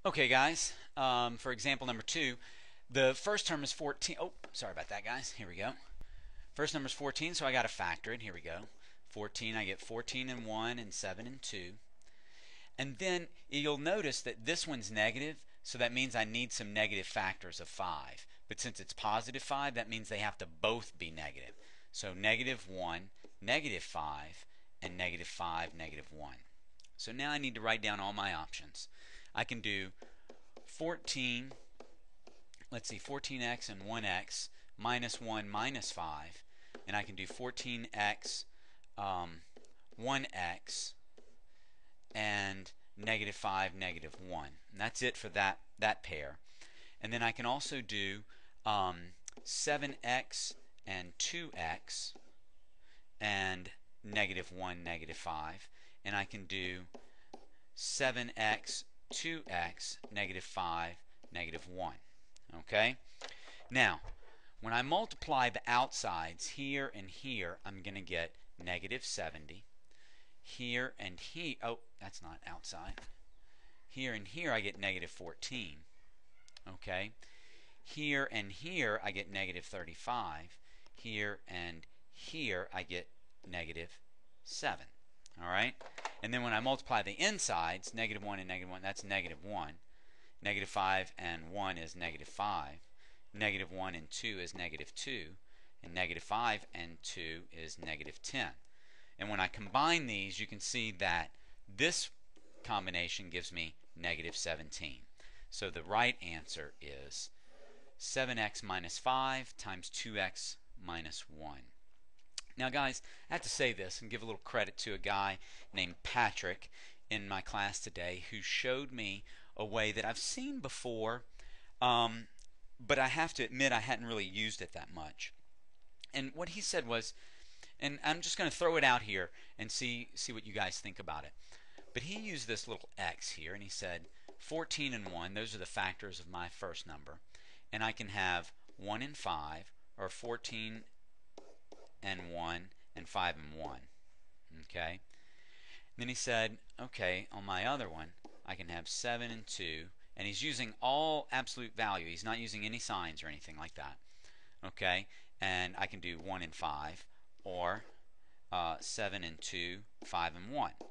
Okay, guys, for example number 2, the first term is 14. Oh, sorry about that, guys. Here we go. First number is 14, so I got to factor it. Here we go. 14, I get 14 and 1 and 7 and 2. And then you'll notice that this one's negative, so that means I need some negative factors of 5. But since it's positive 5, that means they have to both be negative. So negative 1, negative 5, and negative 5, negative 1. So now I need to write down all my options. I can do 14, let's see, 14x and 1x minus 1 minus 5. And I can do 14x, 1x, and negative 5, negative 1. And that's it for that pair. And then I can also do 7x and 2x and negative 1, negative 5. And I can do 7x, 2x, negative 5, negative 1. Okay? Now, when I multiply the outsides here and here, I'm going to get negative 70. Here and here, oh, that's not outside. Here and here I get negative 14. Okay? Here and here I get negative 35. Here and here I get negative 7. Alright? And then when I multiply the insides, negative 1 and negative 1, that's negative 1. Negative 5 and 1 is negative 5. Negative 1 and 2 is negative 2. And negative 5 and 2 is negative 10. And when I combine these, you can see that this combination gives me negative 17. So the right answer is 7x minus 5 times 2x minus 1. Now, guys, I have to say this and give a little credit to a guy named Patrick in my class today who showed me a way that I've seen before, but I have to admit I hadn't really used it that much. And what he said was, and I'm just going to throw it out here and see what you guys think about it. But he used this little x here, and he said 14 and 1, those are the factors of my first number. And I can have 1 and 5, or 14 and 1, and 5 and 1. Okay? And then he said, okay, on my other one, I can have 7 and 2, and he's using all absolute value. He's not using any signs or anything like that. Okay? And I can do 1 and 5, or 7 and 2, 5 and 1. And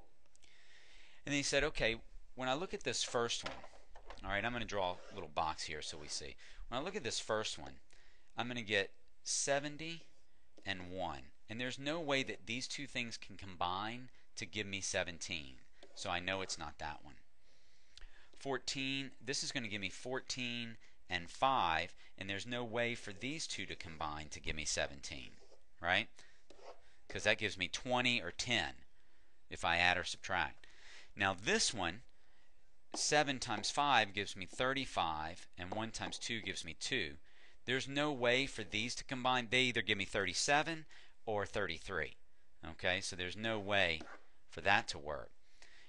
then he said, okay, when I look at this first one, all right, I'm going to draw a little box here so we see. When I look at this first one, I'm going to get 70 and 1. And there's no way that these two things can combine to give me 17. So I know it's not that one. 14, this is going to give me 14 and 5, and there's no way for these two to combine to give me 17, right? Because that gives me 20 or 10 if I add or subtract. Now this one, 7 times 5 gives me 35, and 1 times 2 gives me 2. There's no way for these to combine. They either give me 37 or 33. Okay, so there's no way for that to work.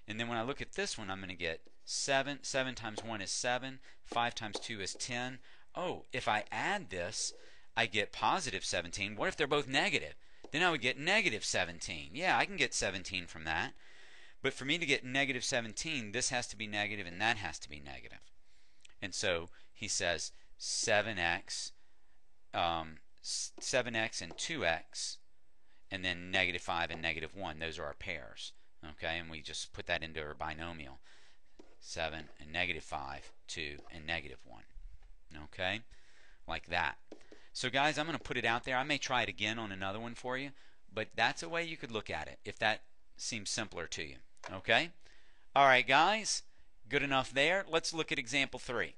And then when I look at this one, I'm going to get 7. 7 times 1 is 7. 5 times 2 is 10. Oh, if I add this, I get positive 17. What if they're both negative? Then I would get negative 17. Yeah, I can get 17 from that. But for me to get negative 17, this has to be negative and that has to be negative. And so he says 7x, 7x and 2x, and then negative 5 and negative 1. Those are our pairs. Okay, and we just put that into our binomial. 7 and negative 5, 2 and negative 1. Okay, like that. So guys, I'm going to put it out there. I may try it again on another one for you, but that's a way you could look at it if that seems simpler to you. Okay? All right, guys, good enough there. Let's look at example 3.